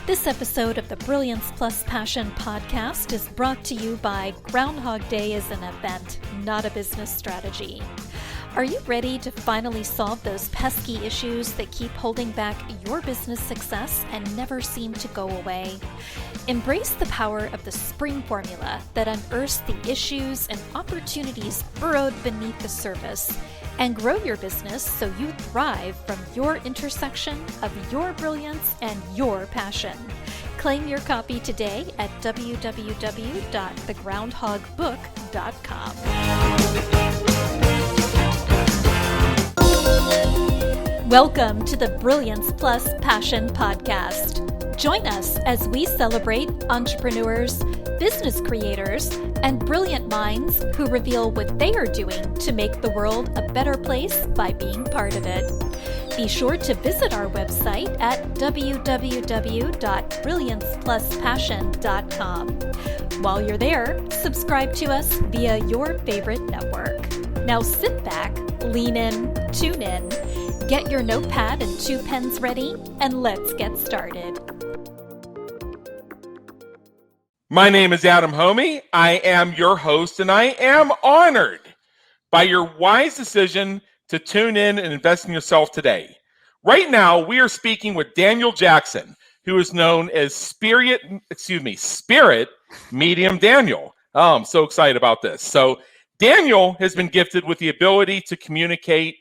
This episode of the Brilliance Plus Passion podcast is brought to you by Groundhog Day is an event, not a business strategy. Are you ready to finally solve those pesky issues that keep holding back your business success and never seem to go away? Embrace the power of the spring formula that unearths the issues and opportunities burrowed beneath the surface, and grow your business so you thrive from your intersection of your brilliance and your passion. Claim your copy today at www.thegroundhogbook.com. Welcome to the Brilliance Plus Passion podcast. Join us as we celebrate entrepreneurs, business creators, and brilliant minds who reveal what they are doing to make the world a better place by being part of it. Be sure to visit our website at www.brilliancepluspassion.com. While you're there, subscribe to us via your favorite network. Now sit back, lean in, tune in, get your notepad and 2 pens ready, and let's get started. My name is Adam Homey. I am your host, and I am honored by your wise decision to tune in and invest in yourself today. Right now, we are speaking with Daniel Jackson, who is known as Spirit Medium Daniel. Oh, I'm so excited about this. So Daniel has been gifted with the ability to communicate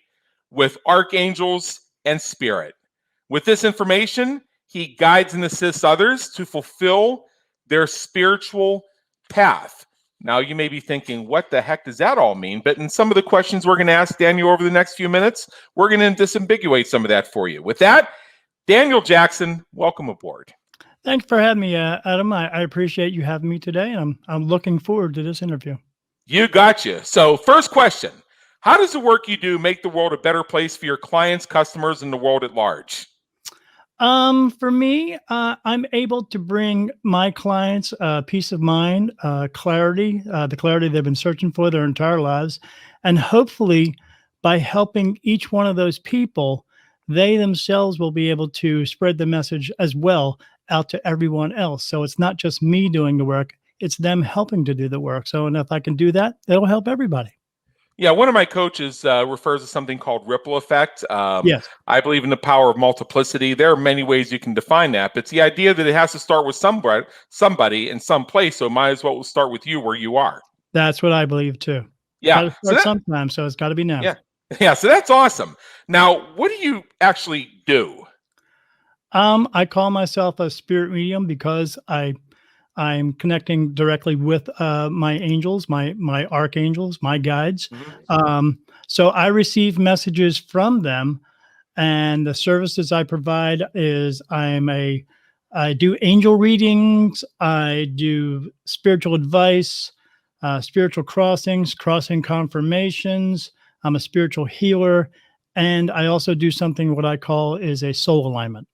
with archangels and spirit. With this information, he guides and assists others to fulfill their spiritual path. Now, you may be thinking, what the heck does that all mean? But in some of the questions we're going to ask Daniel over the next few minutes, we're going to disambiguate some of that for you. With that, Daniel Jackson, welcome aboard. Thanks for having me, Adam. I appreciate you having me today, and I'm looking forward to this interview. You got you. So first question, how does the work you do make the world a better place for your clients, customers, and the world at large? For me, I'm able to bring my clients peace of mind, clarity, the clarity they've been searching for their entire lives. And hopefully by helping each one of those people, they themselves will be able to spread the message as well out to everyone else. So it's not just me doing the work, it's them helping to do the work. So, and if I can do that, it'll help everybody. Yeah, one of my coaches refers to something called ripple effect. Yes. I believe in the power of multiplicity. There are many ways you can define that, but it's the idea that it has to start with somebody in some place, so might as well start with you where you are. That's what I believe too. Yeah. Sometimes, so it's got to be now. Yeah, so that's awesome. Now, what do you actually do? I call myself a spirit medium because I'm connecting directly with my angels, my archangels, my guides. Mm-hmm. So I receive messages from them, and the services I provide is I do angel readings, I do spiritual advice, spiritual crossing confirmations. I'm a spiritual healer, and I also do something what I call is a soul alignment.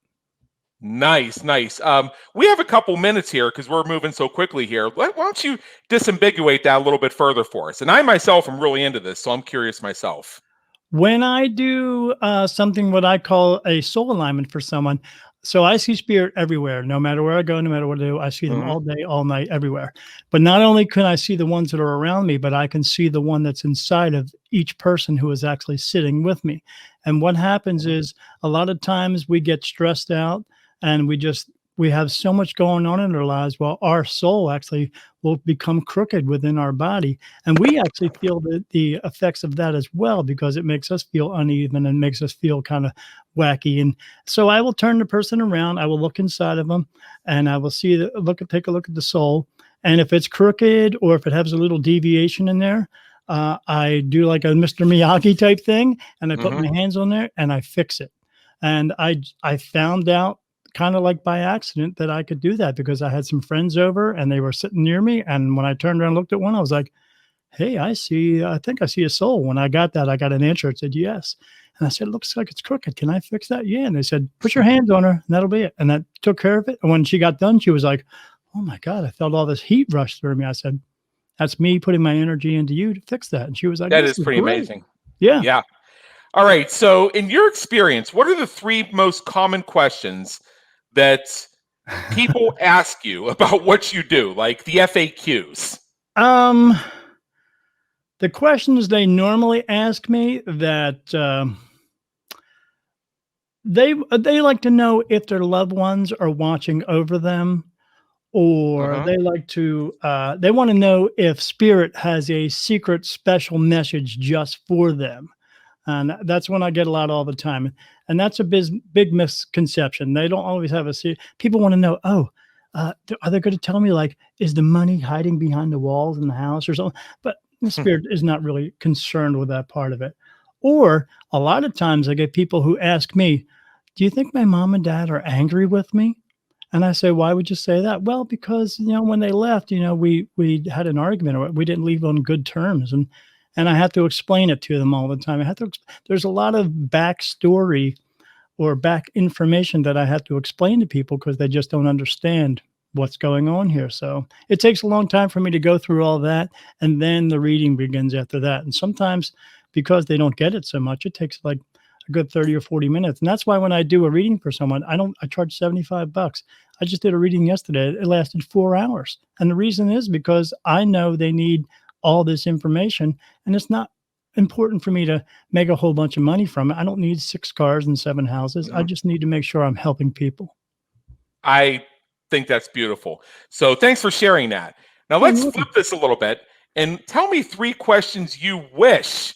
Nice. We have a couple minutes here because we're moving so quickly here. Why don't you disambiguate that a little bit further for us? And I myself am really into this, so I'm curious myself. When I do something what I call a soul alignment for someone, so I see spirit everywhere, no matter where I go, no matter what I do, I see them all day, all night, everywhere. But not only can I see the ones that are around me, but I can see the one that's inside of each person who is actually sitting with me. And what happens is a lot of times we get stressed out, and we have so much going on in our lives. Well, our soul actually will become crooked within our body. And we actually feel the effects of that as well, because it makes us feel uneven and makes us feel kind of wacky. And so I will turn the person around. I will look inside of them, and I will take a look at the soul. And if it's crooked or if it has a little deviation in there, I do like a Mr. Miyagi type thing. And I put my hands on there and I fix it. And I found out, kind of like by accident, that I could do that because I had some friends over and they were sitting near me. And when I turned around and looked at one, I was like, hey, I think I see a soul. When I got that, I got an answer. It said, yes. And I said, it looks like it's crooked. Can I fix that? Yeah. And they said, put your hands on her and that'll be it. And that took care of it. And when she got done, she was like, oh my God, I felt all this heat rush through me. I said, that's me putting my energy into you to fix that. And she was like, that is pretty amazing. Yeah. Yeah. All right. So in your experience, what are the 3 most common questions that people ask you about what you do, like the FAQs? The questions they normally ask me that they like to know if their loved ones are watching over them, or Uh-huh. they like to they want to know if spirit has a secret special message just for them. And that's when I get a lot all the time. And that's a big misconception. They don't always have a people want to know, oh, are they going to tell me, like, is the money hiding behind the walls in the house or something? But the spirit is not really concerned with that part of it. Or a lot of times I get people who ask me, do you think my mom and dad are angry with me? And I say, why would you say that? Well, because, when they left, we had an argument, or we didn't leave on good terms. And I have to explain it to them all the time. There's a lot of backstory or back information that I have to explain to people because they just don't understand what's going on here. So it takes a long time for me to go through all that. And then the reading begins after that. And sometimes, because they don't get it so much, it takes like a good 30 or 40 minutes. And that's why when I do a reading for someone, I charge $75. I just did a reading yesterday. It lasted 4 hours. And the reason is because I know they need all this information, and it's not important for me to make a whole bunch of money from it. I don't need 6 cars and 7 houses. I Mhm. just need to make sure I'm helping people. I think that's beautiful. So thanks for sharing that. Now Oh, you're let's welcome. flip this a little bit and tell me 3 questions you wish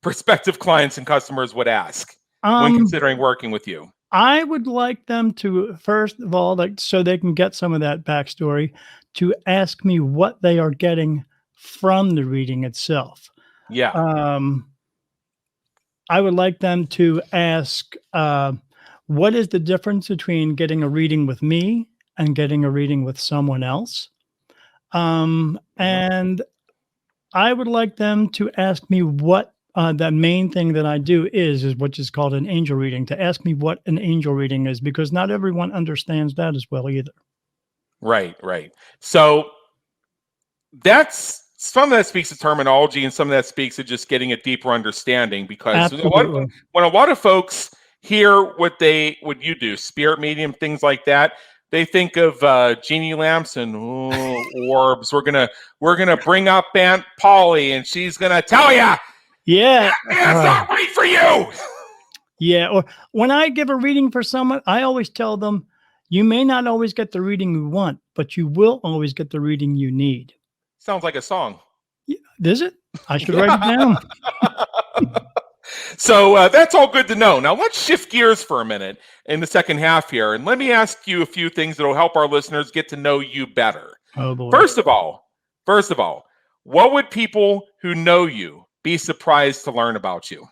prospective clients and customers would ask when Um, considering working with you. I would like them to, first of all, like, so they can get some of that backstory, to ask me what they are getting from the reading itself. Yeah. Um, I would like them to ask, what is the difference between getting a reading with me and getting a reading with someone else? Mhm. And I would like them to ask me what the main thing that I do is which is called an angel reading, to ask me what an angel reading is, because not everyone understands that as well either. Right, right. So that's some of that speaks to terminology, and some of that speaks to just getting a deeper understanding. Because Absolutely. when a lot of folks hear what you do, spirit medium, things like that, they think of genie lamps and orbs. We're gonna bring up Aunt Polly, and she's gonna tell you Yeah. it's not right for you. Yeah, or when I give a reading for someone, I always tell them, you may not always get the reading you want, but you will always get the reading you need. Sounds like a song. Yeah, is it? I should write it Yeah. down. So that's all good to know. Now let's shift gears for a minute in the second half here, and let me ask you a few things that will help our listeners get to know you better. Oh boy. First of all, what would people who know you be surprised to learn about you?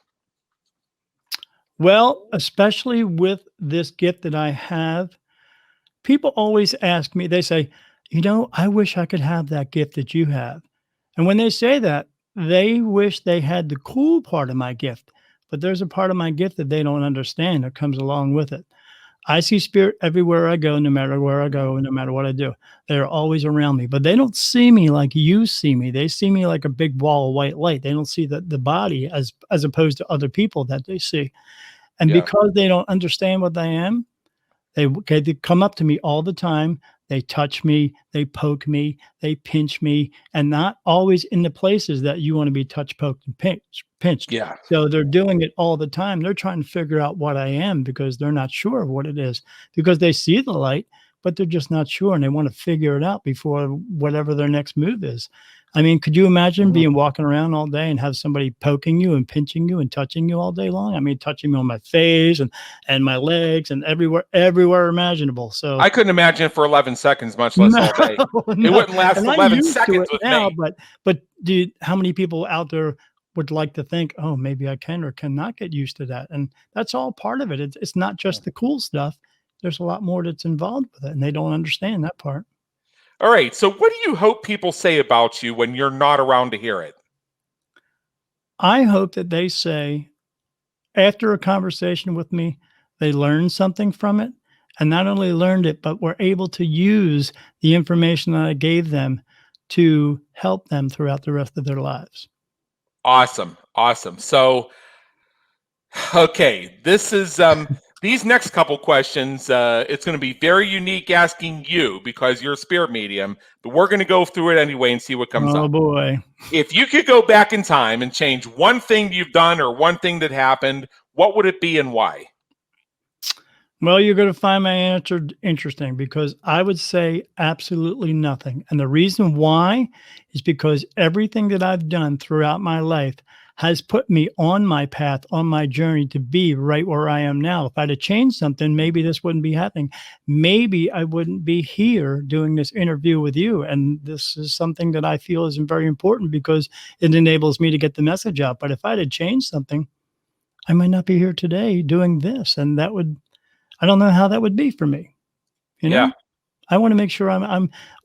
Well, especially with this gift that I have, people always ask me, they say, I wish I could have that gift that you have. And when they say that, they wish they had the cool part of my gift, but there's a part of my gift that they don't understand that comes along with it. I see spirit everywhere I go, no matter where I Mhm. go, and no matter what I do. They're always around me, but they don't see me like you see me. They see me like a big ball of white light. They don't see the body as opposed to other people that they see. And Yeah, because they don't understand what I am, they come up to me all the time. They touch me, they poke me, they pinch me, and not always in the places that you want to be touched, poked, and pinched. yeah. So they're doing it all the time. They're trying to figure out what I am because they're not sure of what it is, because they see the light, but they're just not sure, and they want to figure it out before whatever their next move is. I mean, could you imagine Mhm. being walking around all day and have somebody poking you and pinching you and touching you all day long? I mean, touching me on my face and my legs and everywhere imaginable. So I couldn't imagine for 11 seconds, much less no, all day. It no, wouldn't last and I'm 11 used to seconds it with now, me. but dude, how many people out there would like to think, oh, maybe I can or cannot get used to that? And that's all part of it. It's not just the cool stuff. There's a lot more that's involved with it, and they don't understand that part. All right. So, what do you hope people say about you when you're not around to hear it? I hope that they say, after a conversation with me, they learned something from it, and not only learned it, but were able to use the information that I gave them to help them throughout the rest of their lives. Awesome. Awesome. So, okay, this is These next couple questions, it's going to be very unique asking you because you're a spirit medium, but we're going to go through it anyway and see what comes Oh up. boy. If you could go back in time and change one thing you've done or one thing that happened, what would it be and why? Well, you're going to find my answer interesting because I would say absolutely nothing. And the reason why is because everything that I've done throughout my life has put me on my path, on my journey to be right where I am now. If I'd have changed something, maybe this wouldn't be happening. Maybe I wouldn't be here doing this interview with you. And this is something that I feel is very important because it enables me to get the message out. But if I'd have changed something, I might not be here today doing this. And that would, I don't know how that would be for me. You know, Yeah. I want to make sure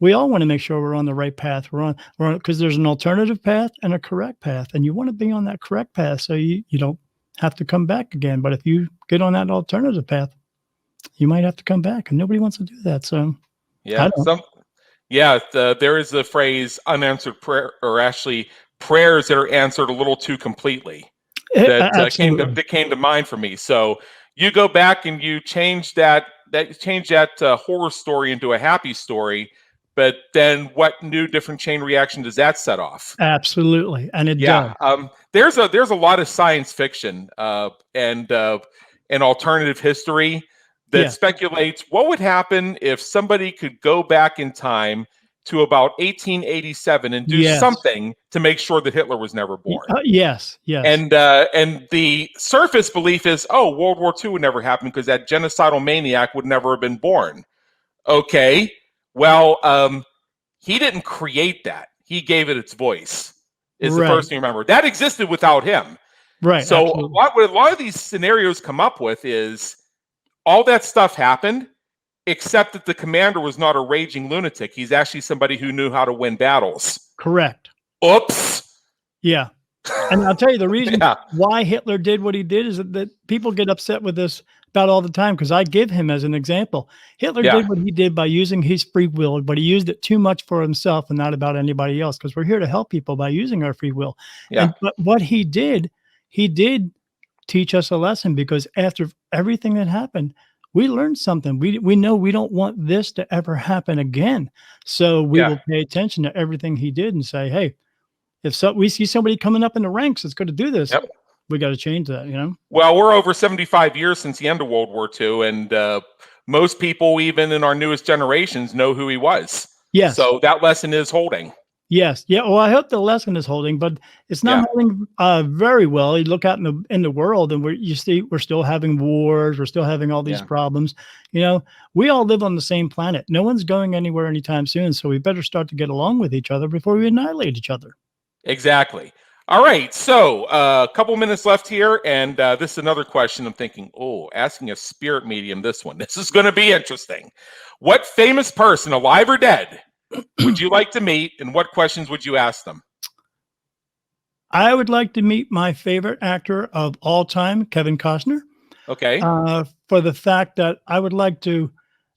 we all want to make sure we're on the right path. We're on, because there's an alternative path and a correct path. And you want to be on that correct path so you don't have to come back again. But if you get on that alternative path, you might have to come back and nobody wants to do that. So Yeah. There is the phrase unanswered prayer, or actually prayers that are answered a little too completely. That came to mind for me. So you go back and you change that horror story into a happy story, but then what new different chain reaction does that set off? Absolutely, and it does. There's a lot of science fiction and alternative history that speculates what would happen if somebody could go back in time to about 1887 and do something to make sure that Hitler was never born. Yes. And the surface belief is, World War II would never happen because that genocidal maniac would never have been born. Okay, well, he didn't create that. He gave it its voice. Is the first thing you remember. That existed without him. Right. So what a lot of these scenarios come up with is all that stuff happened, except that the commander was not a raging lunatic. He's actually somebody who knew how to win battles. Correct. Oops. Yeah. And I'll tell you the reason why Hitler did what he did is that people get upset with this about all the time because I give him as an example. Hitler did what he did by using his free will, but he used it too much for himself and not about anybody else because we're here to help people by using our free will. But what he did teach us a lesson because after everything that happened, we learned something. We know we don't want this to ever happen again. So we will pay attention to everything he did and say, hey, if we see somebody coming up in the ranks that's going to do this, we got to change that, you know? Well, we're over 75 years since the end of World War II, and most people, even in our newest generations, know who he was. Yes. So that lesson is holding. Yes. Yeah. Well, I hope the lesson is holding, but it's not holding very well. You look out in the world, and we're still having wars. We're still having all these problems. You know, we all live on the same planet. No one's going anywhere anytime soon. So we better start to get along with each other before we annihilate each other. Exactly. All right. So a couple minutes left here, and this is another question. I'm thinking, asking a spirit medium this one. This is going to be interesting. What famous person, alive or dead, would you like to meet, and what questions would you ask them? I would like to meet my favorite actor of all time, Kevin Costner. Okay. For the fact that I would like to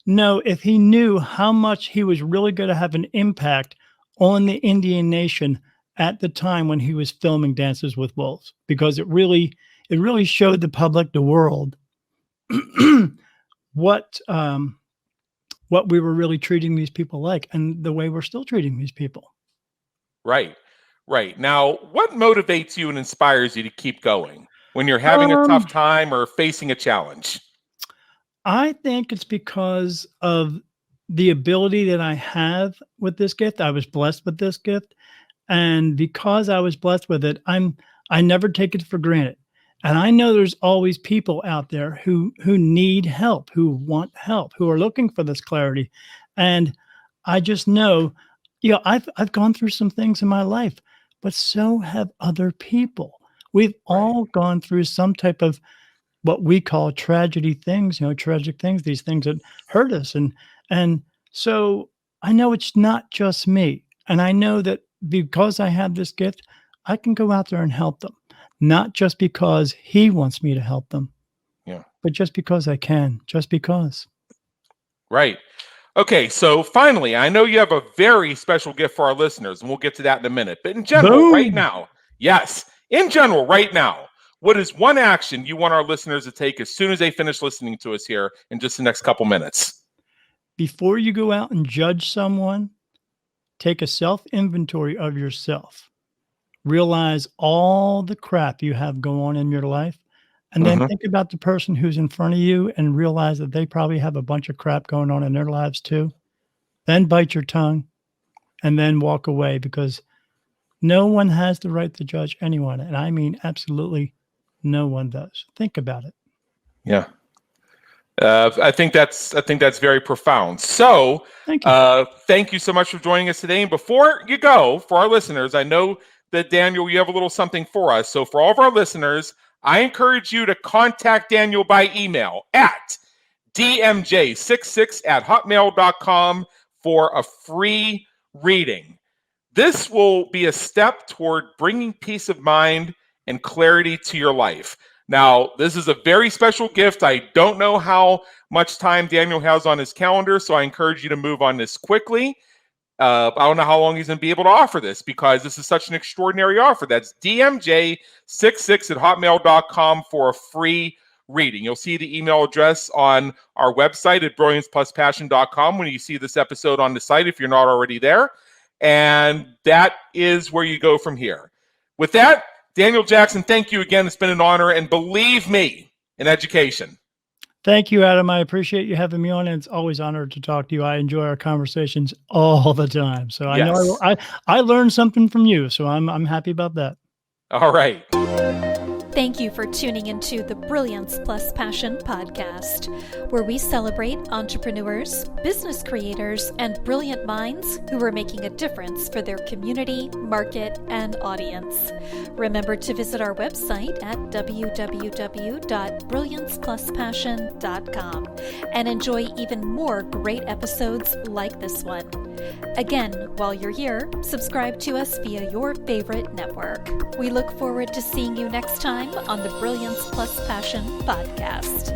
know if he knew how much he was really going to have an impact on the Indian nation at the time when he was filming Dances with Wolves, because it really showed the public, the world, what we were really treating these people like and the way we're still treating these people. Right. Now, what motivates you and inspires you to keep going when you're having a tough time or facing a challenge? I think it's because of the ability that I have with this gift. I was blessed with this gift. And because I was blessed with it, I never take it for granted. And I know there's always people out there who need help, who want help, who are looking for this clarity. And I just know, I've gone through some things in my life, but so have other people. We've all gone through some type of what we call tragedy things, tragic things, these things that hurt us. And so I know it's not just me. And I know that because I have this gift, I can go out there and help them. Not just because he wants me to help them, but just because I can, just because. Right. Okay, so finally, I know you have a very special gift for our listeners, and we'll get to that in a minute. But in general, right now, what is one action you want our listeners to take as soon as they finish listening to us here in just the next couple minutes? Before you go out and judge someone, take a self-inventory of yourself. Realize all the crap you have going on in your life, and then think about the person who's in front of you and realize that they probably have a bunch of crap going on in their lives too. Then bite your tongue and then walk away, because no one has the right to judge anyone. And I mean, absolutely no one does. Think about it. Yeah. I think that's very profound. So thank you so much for joining us today. And before you go, for our listeners, I know that Daniel, you have a little something for us. So for all of our listeners, I encourage you to contact Daniel by email at dmj66@hotmail.com for a free reading. This will be a step toward bringing peace of mind and clarity to your life. Now, this is a very special gift. I don't know how much time Daniel has on his calendar, so I encourage you to move on this quickly. I don't know how long he's going to be able to offer this, because this is such an extraordinary offer. That's dmj66@hotmail.com for a free reading. You'll see the email address on our website at brilliancepluspassion.com when you see this episode on the site, if you're not already there. And that is where you go from here. With that, Daniel Jackson, thank you again. It's been an honor. And believe me, in education. Thank you, Adam. I appreciate you having me on, and it's always an honor to talk to you. I enjoy our conversations all the time. So I know I learned something from you, so I'm happy about that. All right. Thank you for tuning into the Brilliance Plus Passion podcast, where we celebrate entrepreneurs, business creators, and brilliant minds who are making a difference for their community, market, and audience. Remember to visit our website at www.brilliancepluspassion.com and enjoy even more great episodes like this one. Again, while you're here, subscribe to us via your favorite network. We look forward to seeing you next time on the Brilliance Plus Passion podcast.